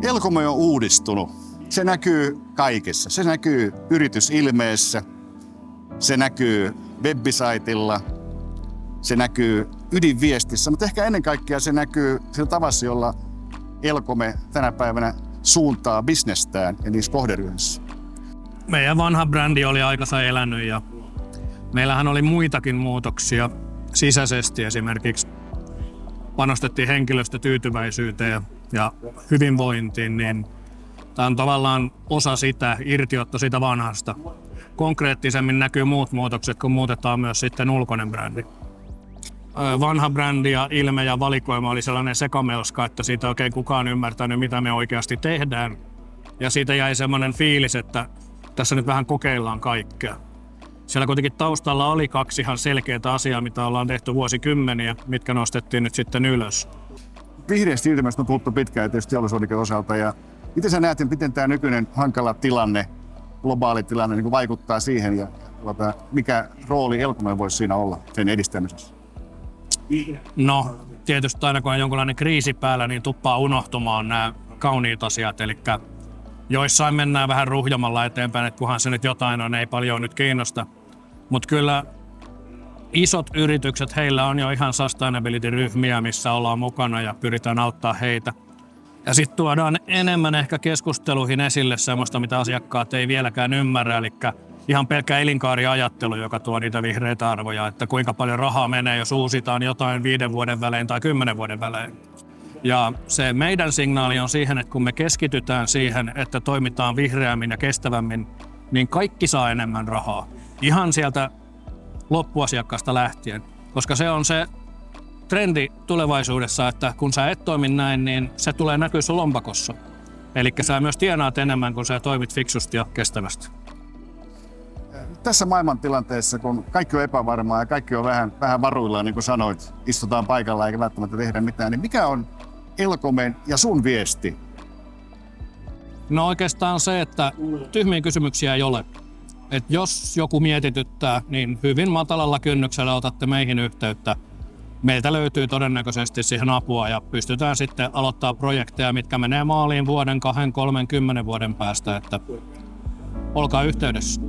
Elkome on uudistunut. Se näkyy kaikessa. Se näkyy yritysilmeessä, se näkyy webbisaitilla, se näkyy ydinviestissä, mutta ehkä ennen kaikkea se näkyy sillä tavassa, jolla Elkome tänä päivänä suuntaa bisnestään ja niissä kohderyhmissä. Meidän vanha brändi oli aikansa elänyt ja meillähän oli muitakin muutoksia sisäisesti. Esimerkiksi panostettiin henkilöstötyytyväisyyteen ja hyvinvointiin, niin tämä on tavallaan osa sitä, irtiotto siitä vanhasta. Konkreettisemmin näkyy muut muutokset, kun muutetaan myös sitten ulkoinen brändi. Vanha brändi ja ilme ja valikoima oli sellainen sekamelska, että siitä oikein kukaan ymmärtänyt, mitä me oikeasti tehdään. Ja siitä jäi semmoinen fiilis, että tässä nyt vähän kokeillaan kaikkea. Siellä kuitenkin taustalla oli 2 ihan selkeää asiaa, mitä ollaan tehty vuosikymmeniä, mitkä nostettiin nyt sitten ylös. Vihreästä siirtymästä on puhuttu pitkään tietysti teollisuuden osalta. Ja miten sä näet, miten tämä nykyinen hankala tilanne, globaali tilanne niin vaikuttaa siihen ja mikä rooli Elkome voisi siinä olla sen edistämisessä? No, tietysti aina kun on jonkinlainen kriisi päällä, niin tuppaa unohtumaan nämä kauniit asiat. Eli joissain mennään vähän ruhjomalla eteenpäin, että kunhan se nyt jotain on, ei paljon nyt kiinnosta. Mutta kyllä isot yritykset, heillä on jo ihan sustainability-ryhmiä, missä ollaan mukana ja pyritään auttaa heitä. Ja sitten tuodaan enemmän ehkä keskusteluihin esille semmoista, mitä asiakkaat ei vieläkään ymmärrä, eli ihan pelkkä elinkaariajattelu, joka tuo niitä vihreitä arvoja, että kuinka paljon rahaa menee, jos uusitaan jotain 5 vuoden välein tai 10 vuoden välein. Ja se meidän signaali on siihen, että kun me keskitytään siihen, että toimitaan vihreämmin ja kestävämmin, niin kaikki saa enemmän rahaa. Ihan sieltä loppuasiakkaasta lähtien, koska se on se trendi tulevaisuudessa, että kun sä et toimi näin, niin se tulee näkyä sun lompakossa. Eli sä myös tienaat enemmän, kun sä toimit fiksusti ja kestävästi. Tässä maailmantilanteessa, kun kaikki on epävarmaa ja kaikki on vähän varuillaan, niin kuin sanoit, istutaan paikalla eikä välttämättä tehdä mitään, niin mikä on Elkomen ja sun viesti? No oikeastaan se, että tyhmiä kysymyksiä ei ole. Et jos joku mietityttää, niin hyvin matalalla kynnyksellä otatte meihin yhteyttä. Meiltä löytyy todennäköisesti siihen apua ja pystytään sitten aloittaa projekteja, mitkä menee maaliin vuoden, 2, 3, 10 vuoden päästä. Että olkaa yhteydessä.